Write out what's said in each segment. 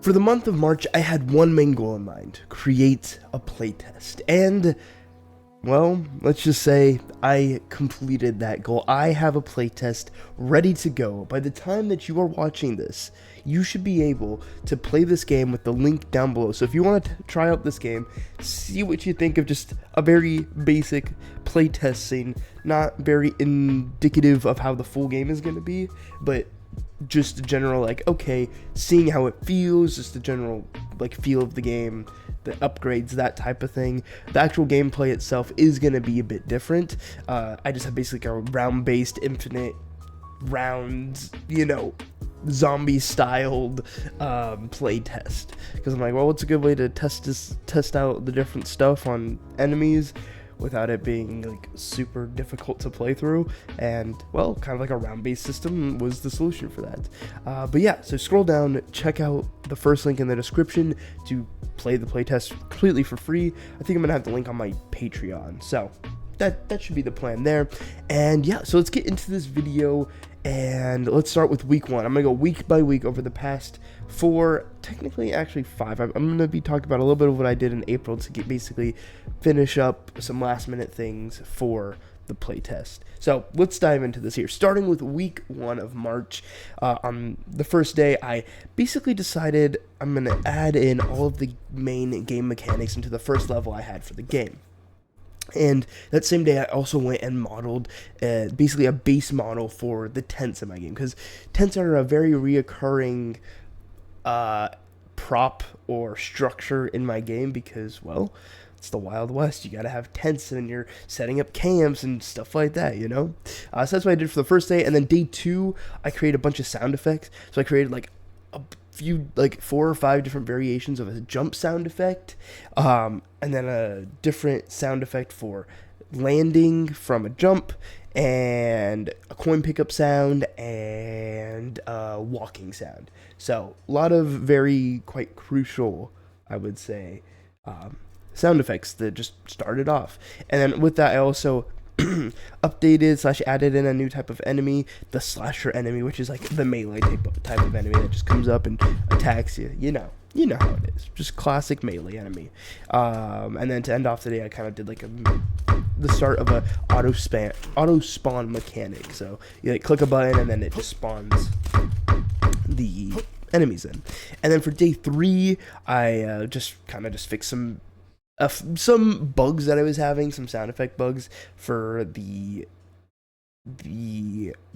For the month of March, I had one main goal in mind: create a playtest. And, well, let's just say I completed that goal. I have a playtest ready to go. By the time that you are watching this, you should be able to play this game with the link down below. So if you want to try out this game, see what you think of just a very basic playtest scene, not very indicative of how the full game is going to be, but just a general, like, okay, seeing how it feels, just the general, like, feel of the game, the upgrades, that type of thing. The actual gameplay itself is going to be a bit different. I just have basically a round-based, infinite rounds, zombie-styled play test. Because I'm like, well, what's a good way to test out the different stuff on enemies without it being like super difficult to play through? And well, kind of like a round-based system was the solution for that. But yeah, so scroll down, check out the first link in the description to play the playtest completely for free. I think I'm gonna have the link on my Patreon, so that should be the plan there. And yeah, so let's get into this video, and let's start with week 1. I'm gonna go week by week over the past 4, technically actually 5. I'm gonna be talking about a little bit of what I did in April to basically finish up some last minute things for the playtest. So let's dive into this here, starting with week 1 of March. On the first day, I basically decided I'm gonna add in all of the main game mechanics into the first level I had for the game. And that same day, I also went and modeled basically a base model for the tents in my game, because tents are a very reoccurring prop or structure in my game, because, well, it's the Wild West. You gotta have tents, and you're setting up camps and stuff like that, So that's what I did for the first day. And then day 2, I created a bunch of sound effects. So I created like a few, like 4 or 5 different variations of a jump sound effect, and then a different sound effect for landing from a jump, and a coin pickup sound, and a walking sound. So a lot of very quite crucial, I would say, sound effects that just started off. And then with that, I also updated / added in a new type of enemy, the slasher enemy, which is like the melee type of enemy that just comes up and attacks you. You know how it is, just classic melee enemy. And then to end off the day, I kind of did like the start of a auto spawn mechanic. So you like click a button and then it just spawns the enemies in. And then for day 3, I just fixed some bugs that I was having, some sound effect bugs for the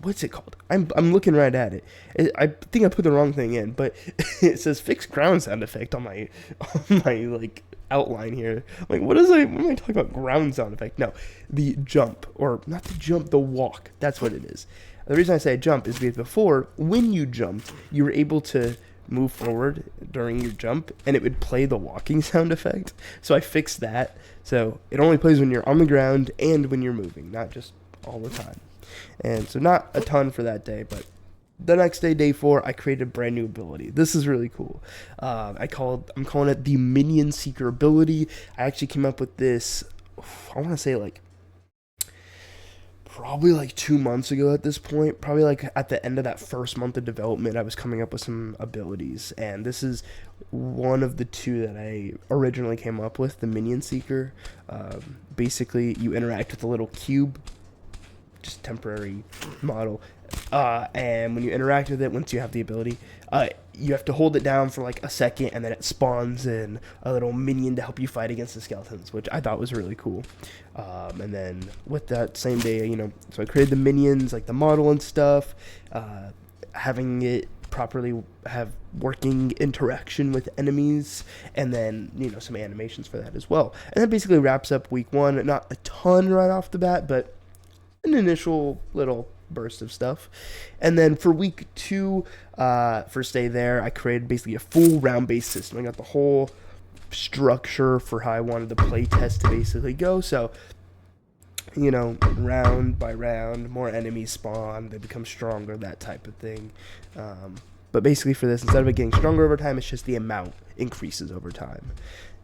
what's it called? I'm looking right at it. I think I put the wrong thing in, but it says fix ground sound effect on my like outline here. I'm like, what am I talking about? Ground sound effect? No, the jump, or not the jump, the walk. That's what it is. The reason I say jump is because before, when you jumped, you were able to move forward during your jump, and it would play the walking sound effect. So I fixed that, so it only plays when you're on the ground and when you're moving, not just all the time. And so not a ton for that day, but the next day, day 4, I created a brand new ability. This is really cool. I'm calling it the Minion Seeker ability. I actually came up with this, I want to say probably like 2 months ago at this point. Probably like at the end of that first month of development, I was coming up with some abilities, and this is one of the 2 that I originally came up with, the Minion Seeker. Basically, you interact with a little cube, just temporary model, and when you interact with it, once you have the ability, you have to hold it down for like a second, and then it spawns in a little minion to help you fight against the skeletons, which I thought was really cool. And then with that same day, so I created the minions, like the model and stuff, having it properly have working interaction with enemies, and then some animations for that as well. And that basically wraps up week 1. Not a ton right off the bat, but an initial little burst of stuff. And then for week 2, first day there, I created basically a full round-based system. I got the whole structure for how I wanted the play test to basically go. So, round by round, more enemies spawn, they become stronger, that type of thing. But basically for this, instead of it getting stronger over time, it's just the amount increases over time.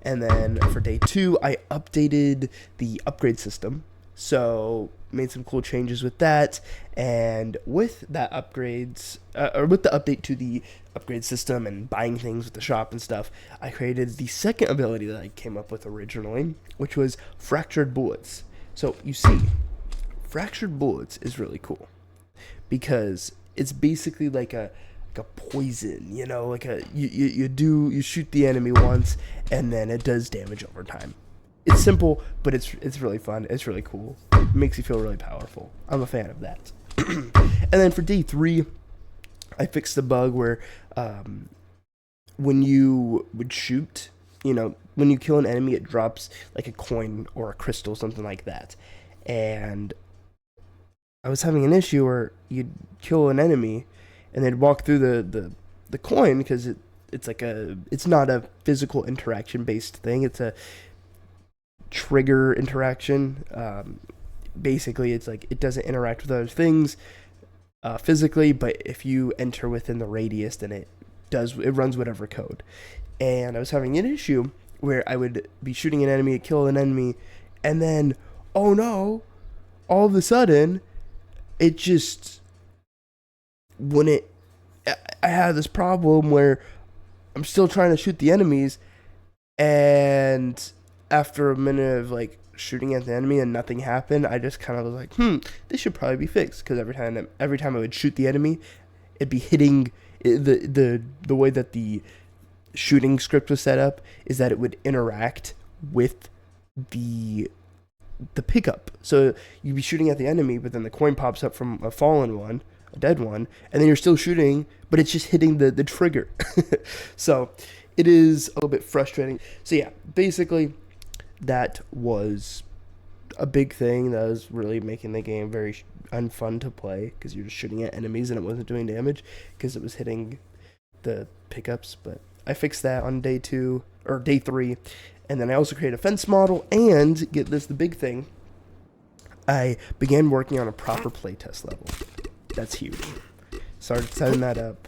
And then for day 2, I updated the upgrade system. So made some cool changes with that, and with that upgrades, or with the update to the upgrade system and buying things with the shop and stuff, I created the second ability that I came up with originally, which was fractured bullets. So you see, fractured bullets is really cool because it's basically like a poison, you know, like you shoot the enemy once and then it does damage over time. It's simple, but it's really fun. It's really cool. It makes you feel really powerful. I'm a fan of that. And then for day 3, I fixed the bug where when you would shoot, you know, when you kill an enemy, it drops like a coin or a crystal, something like that. And I was having an issue where you'd kill an enemy and they'd walk through the coin because it's not a physical interaction based thing. It's a trigger interaction. Basically, it's like it doesn't interact with other things physically, but if you enter within the radius, then it runs whatever code. And I was having an issue where I would be shooting an enemy, kill an enemy, and then, oh no, all of a sudden, it just wouldn't. I had this problem where I'm still trying to shoot the enemies, and after a minute of like shooting at the enemy and nothing happened, I just kind of was like, this should probably be fixed, because every time I would shoot the enemy, it'd be hitting the way that the shooting script was set up is that it would interact with the pickup. So you'd be shooting at the enemy, but then the coin pops up from a fallen one, a dead one, and then you're still shooting, but it's just hitting the trigger. So it is a little bit frustrating. So yeah, basically that was a big thing that was really making the game very unfun to play, because you're just shooting at enemies and it wasn't doing damage because it was hitting the pickups. But I fixed that on day 3, and then I also created a fence model, and get this, the big thing, I began working on a proper playtest level. That's huge. Started setting that up,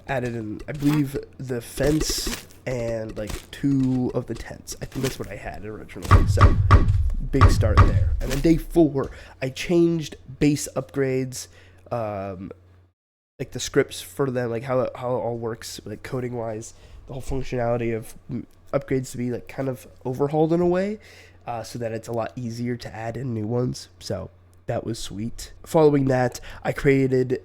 added in, I believe, the fence and like 2 of the tents. I think that's what I had originally. So big start there. And then day 4, I changed base upgrades, like the scripts for them, like how it all works, like coding wise, the whole functionality of upgrades to be like kind of overhauled in a way, so that it's a lot easier to add in new ones. So that was sweet. Following that, I created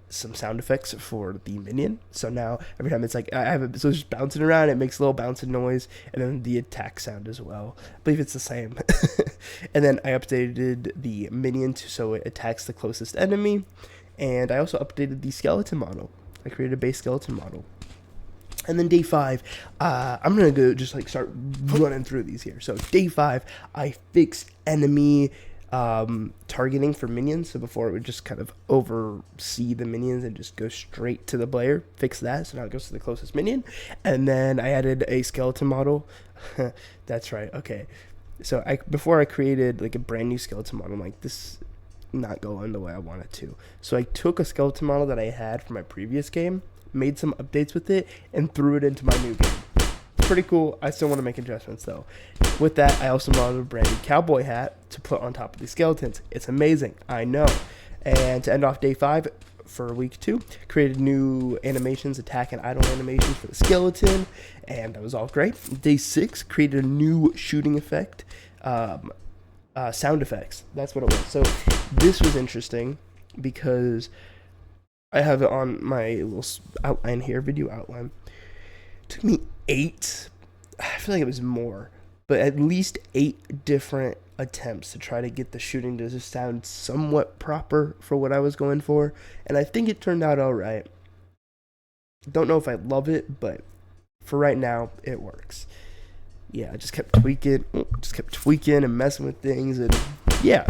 some sound effects for the minion. So now every time it's like so it's just bouncing around, it makes a little bouncing noise, and then the attack sound as well. I believe it's the same. And then I updated the minion so it attacks the closest enemy, and I also updated the skeleton model. I created a base skeleton model. And then day 5, I'm gonna go just like start running through these here. So day 5, I fixed enemy targeting for minions. So before it would just kind of oversee the minions and just go straight to the player. Fix that, so now it goes to the closest minion. And then I added a skeleton model. That's right. Okay. So before I created like a brand new skeleton model, I'm like, this not going the way I want it to. So I took a skeleton model that I had from my previous game, made some updates with it, and threw it into my new game. Pretty cool. I still want to make adjustments though. With that, I also modeled a brand new cowboy hat to put on top of the skeletons. It's amazing, I know. And to end off day 5 for week 2, created new animations, attack and idle animations for the skeleton, and that was all great. Day 6, created a new shooting effect, sound effects. That's what it was. So this was interesting because I have it on my little outline here, video outline. It took me 8, I feel like it was more, but at least 8 different attempts to try to get the shooting to just sound somewhat proper for what I was going for, and I think it turned out alright. Don't know if I love it, but for right now, it works. Yeah, I just kept tweaking and messing with things, and yeah.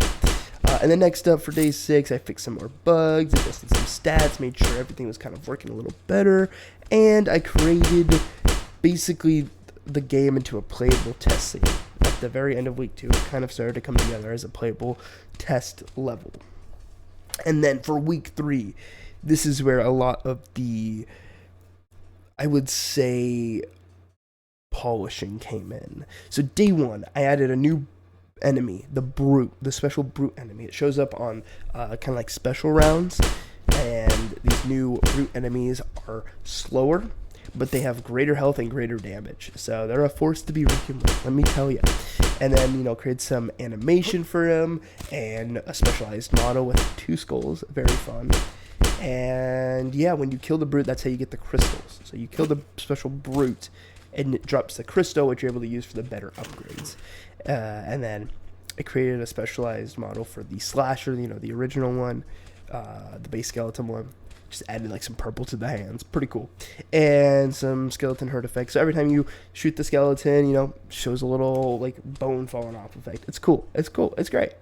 And then next up for day 6, I fixed some more bugs, adjusted some stats, made sure everything was kind of working a little better, and I created basically the game into a playable test scene. At the very end of week 2, it kind of started to come together as a playable test level. And then for week 3, this is where a lot of the, I would say, polishing came in. So day 1, I added a new enemy, the brute, the special brute enemy. It shows up on kind of like special rounds, and these new brute enemies are slower, but they have greater health and greater damage. So they're a force to be reckoned with, let me tell you. And then, create some animation for him and a specialized model with 2 skulls. Very fun. And yeah, when you kill the brute, that's how you get the crystals. So you kill the special brute, and it drops the crystal, which you're able to use for the better upgrades. And then I created a specialized model for the slasher, the original one, the base skeleton one. Just added like some purple to the hands. Pretty cool. And some skeleton hurt effects. So every time you shoot the skeleton, shows a little like bone falling off effect. It's cool. It's great.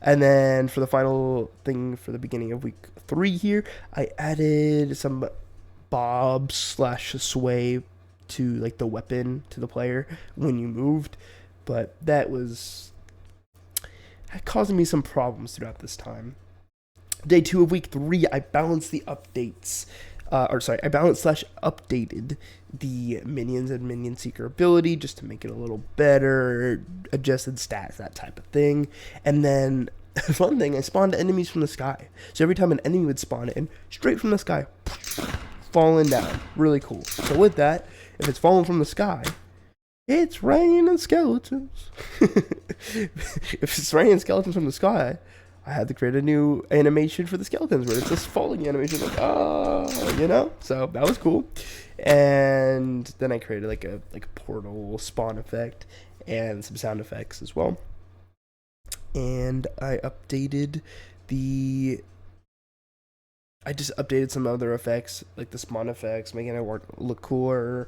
And then for the final thing for the beginning of week 3 here, I added some bob/sway to like the weapon to the player when you moved. But that was causing me some problems throughout this time. Day 2 of week 3, I balanced the updates. I balanced/updated the minions and minion seeker ability just to make it a little better, adjusted stats, that type of thing. And then, fun thing, I spawned enemies from the sky. So every time an enemy would spawn in, straight from the sky, falling down. Really cool. So with that, if it's falling from the sky, it's raining skeletons. If it's raining skeletons from the sky, I had to create a new animation for the skeletons where it's this falling animation, like, So that was cool. And then I created like a portal spawn effect and some sound effects as well. And I just updated some other effects, like the spawn effects, making it look cooler,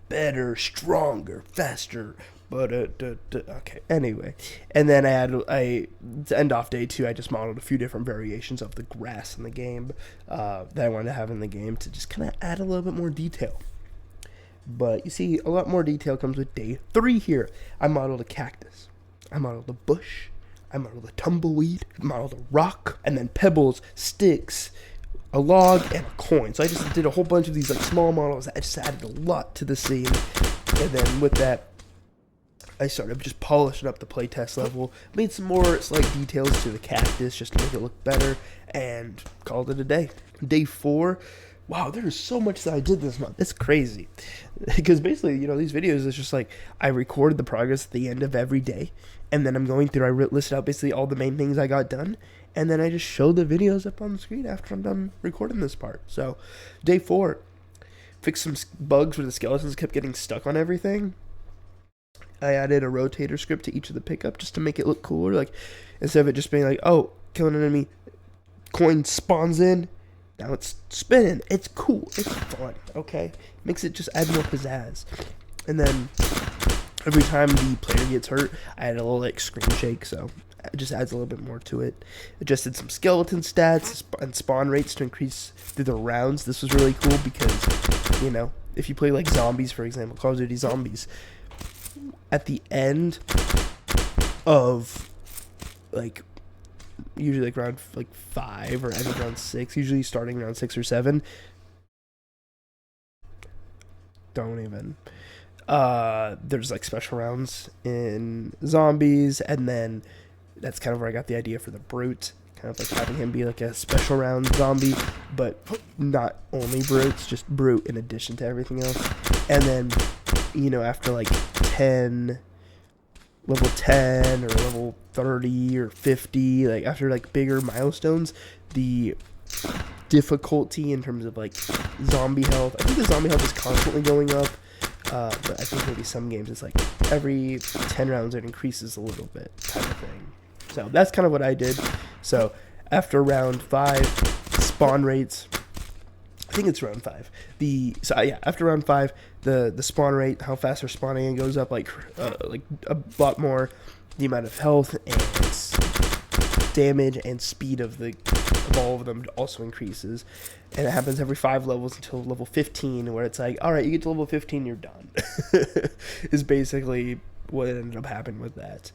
better, stronger, faster. But okay. Anyway, and then to end off day 2, I just modeled a few different variations of the grass in the game that I wanted to have in the game to just kind of add a little bit more detail. But you see, a lot more detail comes with day 3 here. I modeled a cactus. I modeled a bush. I modeled a tumbleweed. I modeled a rock, and then pebbles, sticks, a log, and a coin. So I just did a whole bunch of these like small models. I just added a lot to the scene, and then with that, I started just polishing up the playtest level, made some more slight details to the cactus just to make it look better, and called it a day. Day 4, wow, there's so much that I did this month. It's crazy. Because basically, these videos, it's just like I recorded the progress at the end of every day, and then I'm going through, I listed out basically all the main things I got done, and then I just show the videos up on the screen after I'm done recording this part. So, day 4, fixed some bugs where the skeletons kept getting stuck on everything. I added a rotator script to each of the pickup just to make it look cooler. Like, instead of it just being like, oh, killing an enemy, coin spawns in, now it's spinning. It's cool. It's fun, okay? Makes it just add more pizzazz. And then every time the player gets hurt, I add a little like screen shake, so it just adds a little bit more to it. Adjusted some skeleton stats and spawn rates to increase through the rounds. This was really cool because, if you play like zombies, for example, Call of Duty Zombies, at the end of usually like round 5 or end of round 6, usually starting around 6 or 7, there's like special rounds in zombies, and then that's kind of where I got the idea for the brute, kind of like having him be like a special round zombie, but not only brutes, just brute in addition to everything else. And then after like level 10 or level 30 or 50, like after like bigger milestones, the difficulty in terms of like zombie health, I think the zombie health is constantly going up, but I think maybe some games it's like every 10 rounds it increases a little bit type of thing. So that's kind of what I did. So after round 5, spawn rates, I think it's round 5. After round 5, the spawn rate, how fast they're spawning, and goes up like a lot more. The amount of health and damage and speed of all of them also increases, and it happens every 5 levels until level 15, where it's like, all right, you get to level 15, you're done. Is basically what ended up happening with that.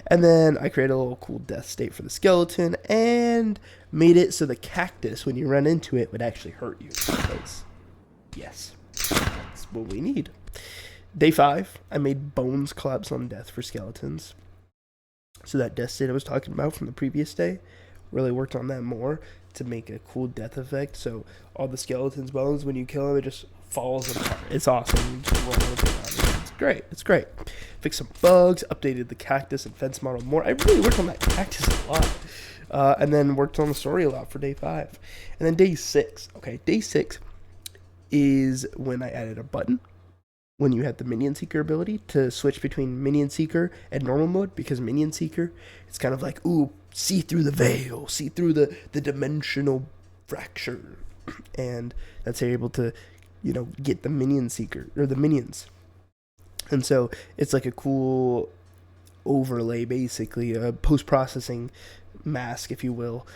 And then I created a little cool death state for the skeleton and made it so the cactus, when you run into it, would actually hurt you. Because, yes, that's what we need. Day 5, I made bones collapse on death for skeletons. So that death state I was talking about from the previous day, really worked on that more to make a cool death effect. So all the skeleton's bones, when you kill them, it just falls apart. It's awesome. You just roll it around. It's great. It's great. Fixed some bugs, updated the cactus and fence model more. I really worked on that cactus a lot. And then worked on the story a lot for day 5. And then day 6. Okay, day 6 is when I added a button when you had the Minion Seeker ability to switch between Minion Seeker and normal mode, because Minion Seeker, it's kind of like, ooh, see through the veil, see through the dimensional fracture. And that's how you're able to, get the Minion Seeker, or the minions. And so it's like a cool overlay, basically, a post-processing mask, if you will,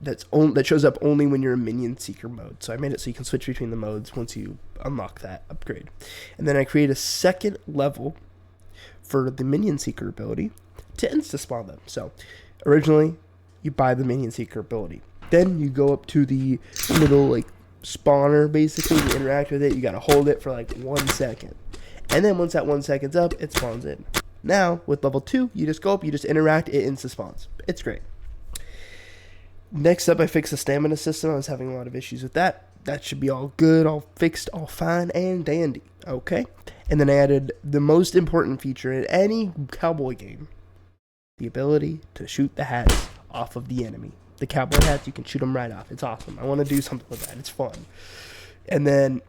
that shows up only when you're in Minion Seeker mode. So I made it so you can switch between the modes once you unlock that upgrade. And then I create a second level for the Minion Seeker ability to insta-spawn them. So originally, you buy the Minion Seeker ability. Then you go up to the little, spawner, basically. You interact with it. You got to hold it for, 1 second. And then once that 1 second's up, it spawns in. Now, with level 2, you just go up, you just interact, it insta-spawns. It's great. Next up, I fixed the stamina system. I was having a lot of issues with that. That should be all good, all fixed, all fine and dandy. Okay? And then I added the most important feature in any cowboy game. The ability to shoot the hats off of the enemy. The cowboy hats, you can shoot them right off. It's awesome. I want to do something with that. It's fun. And then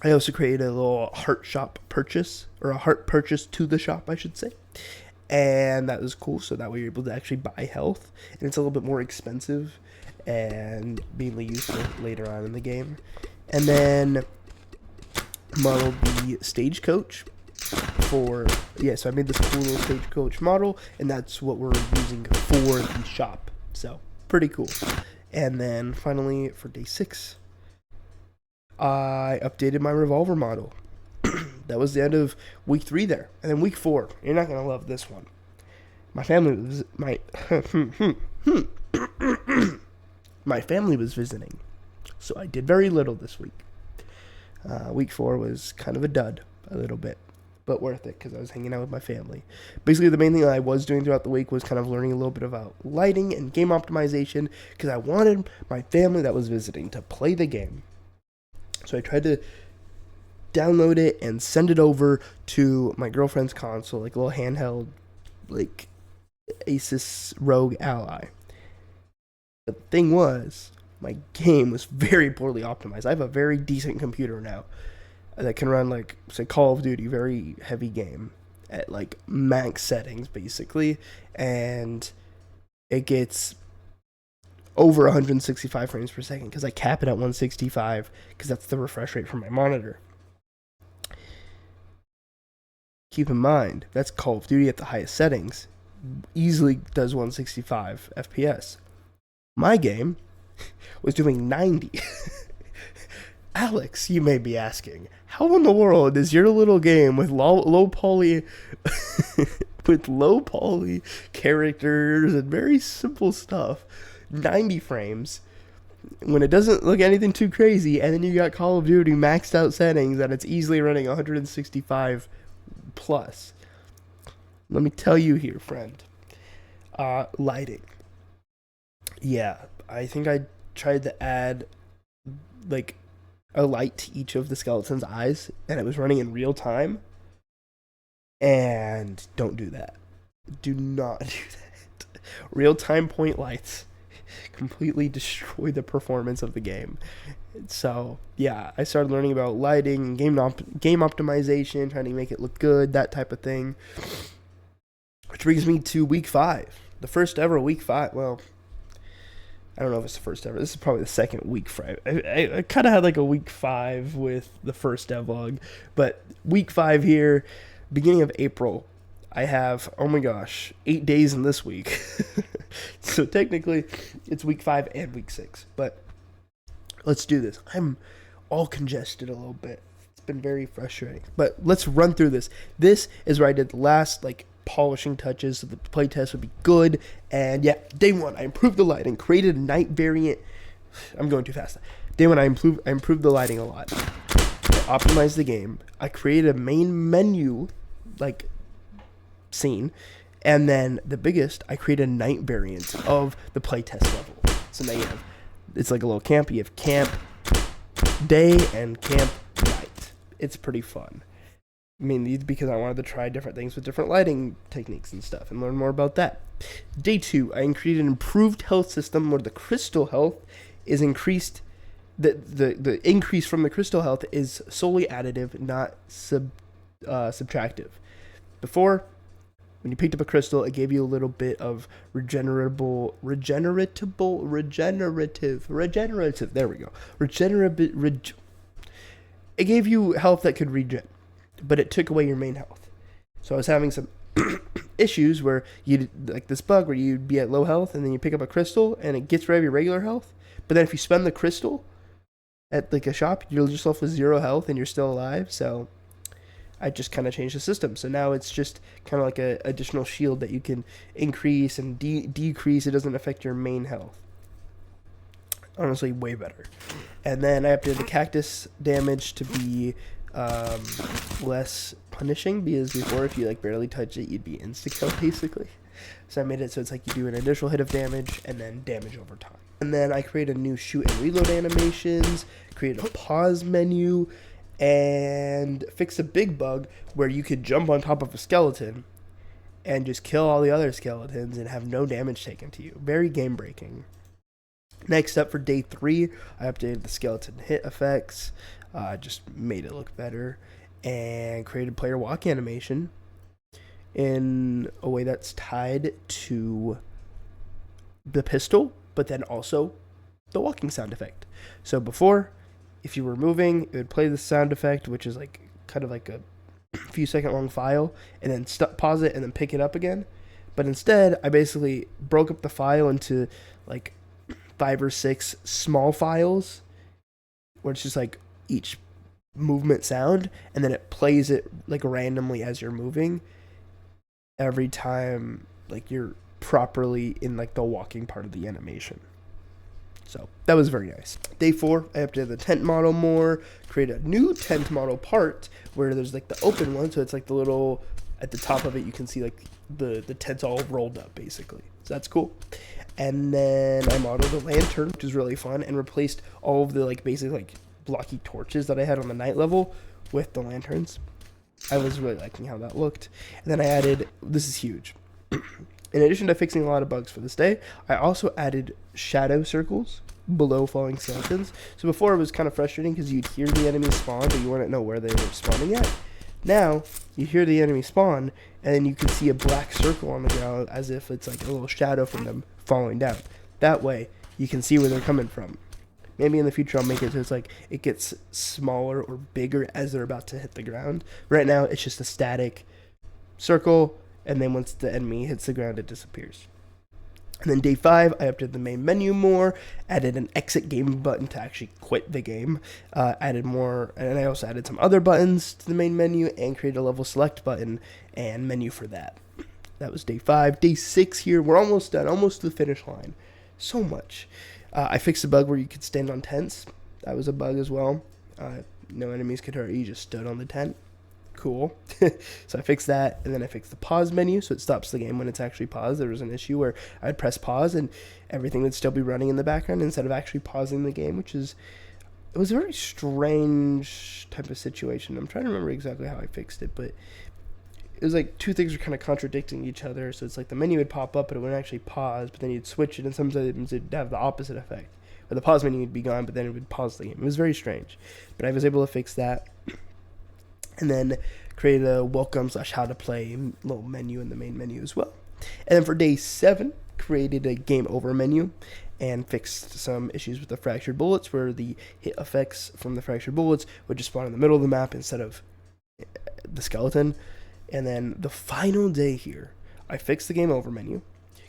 I also created a little heart shop purchase, or a heart purchase to the shop, I should say. And that was cool, so that way you're able to actually buy health. And it's a little bit more expensive and mainly useful later on in the game. And then modeled the stagecoach so I made this cool little stagecoach model, and that's what we're using for the shop. So, pretty cool. And then finally, for day 6, I updated my revolver model. That was the end of week 3 there. And then week 4, you're not going to love this one. My family was my family was visiting. So I did very little this week. Week 4 was kind of a dud, a little bit, but worth it because I was hanging out with my family. Basically, the main thing I was doing throughout the week was kind of learning a little bit about lighting and game optimization, because I wanted my family that was visiting to play the game. So I tried to download it and send it over to my girlfriend's console, like a little handheld, Asus ROG Ally. But the thing was, my game was very poorly optimized. I have a very decent computer now that can run, say, Call of Duty, very heavy game, at, max settings, basically. And it gets over 165 frames per second, because I cap it at 165, because that's the refresh rate for my monitor. Keep in mind, that's Call of Duty at the highest settings. Easily does 165 FPS. My game was doing 90. Alex, you may be asking, how in the world is your little game with low poly with low poly characters and very simple stuff 90 frames when it doesn't look anything too crazy, and then you got Call of Duty maxed out settings and it's easily running 165 plus? Let me tell you here, friend. Lighting. Yeah, I think I tried to add a light to each of the skeleton's eyes, and it was running in real time. And don't do that. Do not do that. Real time point lights completely destroy the performance of the game. So yeah, I started learning about lighting, game optimization, trying to make it look good, that type of thing. Which brings me to week 5, the first ever week 5. Well, I don't know if it's the first ever. This is probably the second week 5. I kind of had a week 5 with the first devlog, but week 5 here, beginning of April, I have, oh my gosh, 8 days in this week. So technically, it's week 5 and week 6, but let's do this. I'm all congested a little bit. It's been very frustrating, but let's run through this. This is where I did the last, polishing touches so the playtest would be good. And yeah, day 1, I improved the lighting, created a night variant. I'm going too fast. Day 1, I improved the lighting a lot. I optimized the game. I created a main menu scene, And then the biggest, I created a night variant of the playtest level. So now you have, it's like a little camp. You have camp day and camp night. It's pretty fun. I mean, because I wanted to try different things with different lighting techniques and stuff and learn more about that. Day 2, I created an improved health system where the crystal health is increased. The increase from the crystal health is solely additive, not subtractive. Before, when you picked up a crystal, it gave you a little bit of regenerative. There we go. It gave you health that could regen, but it took away your main health. So I was having some issues where you'd, like this bug where you'd be at low health and then you pick up a crystal and it gets rid of your regular health. But then if you spend the crystal at like a shop, you're just left with 0 health and you're still alive. So I just kind of changed the system. So now it's just kind of like a additional shield that you can increase and decrease. It doesn't affect your main health. Honestly, way better. And then I updated the cactus damage to be less punishing, because before, if you like barely touch it, you'd be insta-kill basically. So I made it so it's like you do an initial hit of damage and then damage over time. And then I created a new shoot and reload animations, created a pause menu, and fixed a big bug where you could jump on top of a skeleton and just kill all the other skeletons and have no damage taken to you. Very game breaking. Next up, for day 3, I updated the skeleton hit effects, just made it look better, and created player walk animation in a way that's tied to the pistol, but then also the walking sound effect. So before, if you were moving, it would play the sound effect, which is like kind of like a few second long file, and then pause it and then pick it up again. But instead, I basically broke up the file into like 5 or 6 small files where it's just like each movement sound, and then it plays it like randomly as you're moving every time like you're properly in like the walking part of the animation. So that was very nice. Day 4, I updated the tent model more, created a new tent model part where there's like the open one, so it's like the little, at the top of it you can see like the tent's all rolled up basically. So that's cool. And then I modeled a lantern, which is really fun, and replaced all of the like basic like blocky torches that I had on the night level with the lanterns. I was really liking how that looked. And then I added, this is huge. In addition to fixing a lot of bugs for this day, I also added shadow circles below falling skeletons. So before it was kind of frustrating because you'd hear the enemy spawn, but you wouldn't know where they were spawning at. Now, you hear the enemy spawn, and then you can see a black circle on the ground as if it's like a little shadow from them falling down. That way, you can see where they're coming from. Maybe in the future I'll make it so it's like it gets smaller or bigger as they're about to hit the ground. Right now, it's just a static circle, and then once the enemy hits the ground, it disappears. And then day 5, I updated the main menu more, added an exit game button to actually quit the game, added more, and I also added some other buttons to the main menu, and created a level select button and menu for that. That was day 5. Day 6 here, we're almost done, almost to the finish line. So much. I fixed a bug where you could stand on tents. That was a bug as well. No enemies could hurt you, you just stood on the tent. Cool. So I fixed that, and then I fixed the pause menu so it stops the game when it's actually paused. There was an issue where I'd press pause and everything would still be running in the background instead of actually pausing the game, which is, it was a very strange type of situation. I'm trying to remember exactly how I fixed it, but it was like 2 things were kind of contradicting each other. So it's like the menu would pop up but it wouldn't actually pause, but then you'd switch it and sometimes it'd have the opposite effect, where the pause menu would be gone but then it would pause the game. It was very strange, but I was able to fix that. And then create a welcome / how to play little menu in the main menu as well. And then for day 7, created a game over menu and fixed some issues with the fractured bullets, where the hit effects from the fractured bullets would just spawn in the middle of the map instead of the skeleton. And then the final day here, I fixed the game over menu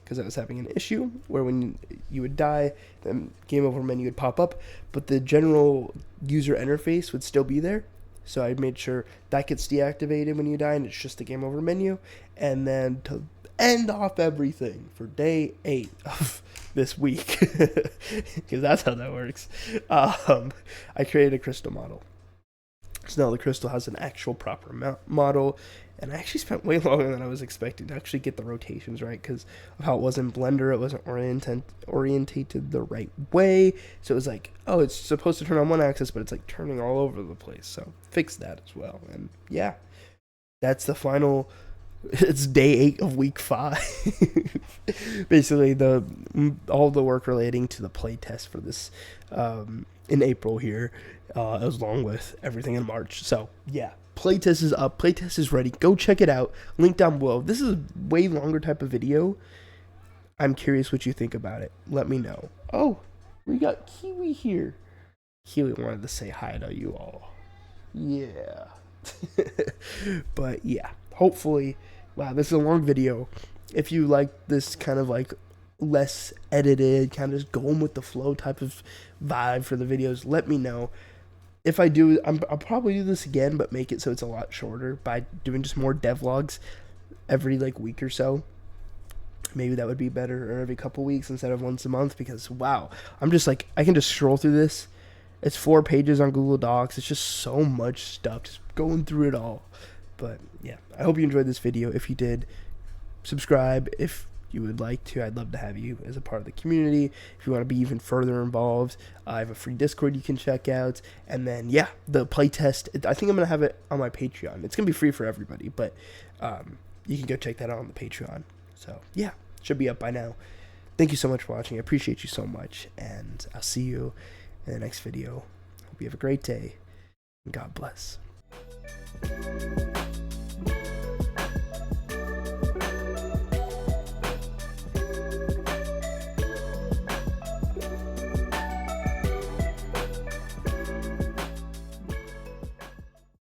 because I was having an issue where when you would die, the game over menu would pop up, but the general user interface would still be there. So I made sure that gets deactivated when you die, and it's just the game over menu. And then to end off everything for day 8 of this week, because that's how that works, I created a crystal model. So now the crystal has an actual proper model, and I actually spent way longer than I was expecting to actually get the rotations right because of how it was in Blender. It wasn't orientated the right way, so it was like, oh, it's supposed to turn on one axis, but it's like turning all over the place. So fix that as well, and yeah, that's the final. It's day 8 of week 5. Basically, all the work relating to the playtest for this in April here, along with everything in March. So yeah, playtest is up. Playtest is ready. Go check it out. Link down below. This is a way longer type of video. I'm curious what you think about it. Let me know. Oh, we got Kiwi here. Kiwi wanted to say hi to you all. Yeah. But yeah, hopefully, wow, this is a long video. If you like this kind of like less edited, kind of just going with the flow type of vibe for the videos, let me know. If I do, I'll probably do this again, but make it so it's a lot shorter by doing just more devlogs every like week or so. Maybe that would be better, or every couple weeks instead of once a month, because wow, I'm just like, I can just scroll through this. It's 4 pages on Google Docs. It's just so much stuff, just going through it all. But yeah, I hope you enjoyed this video. If you did, subscribe if you would like to. I'd love to have you as a part of the community. If you want to be even further involved, I have a free Discord you can check out. And then yeah, the playtest, I think I'm gonna have it on my Patreon. It's gonna be free for everybody, but you can go check that out on the Patreon. So yeah, should be up by now. Thank you so much for watching. I appreciate you so much, and I'll see you in the next video. Hope you have a great day, and God bless.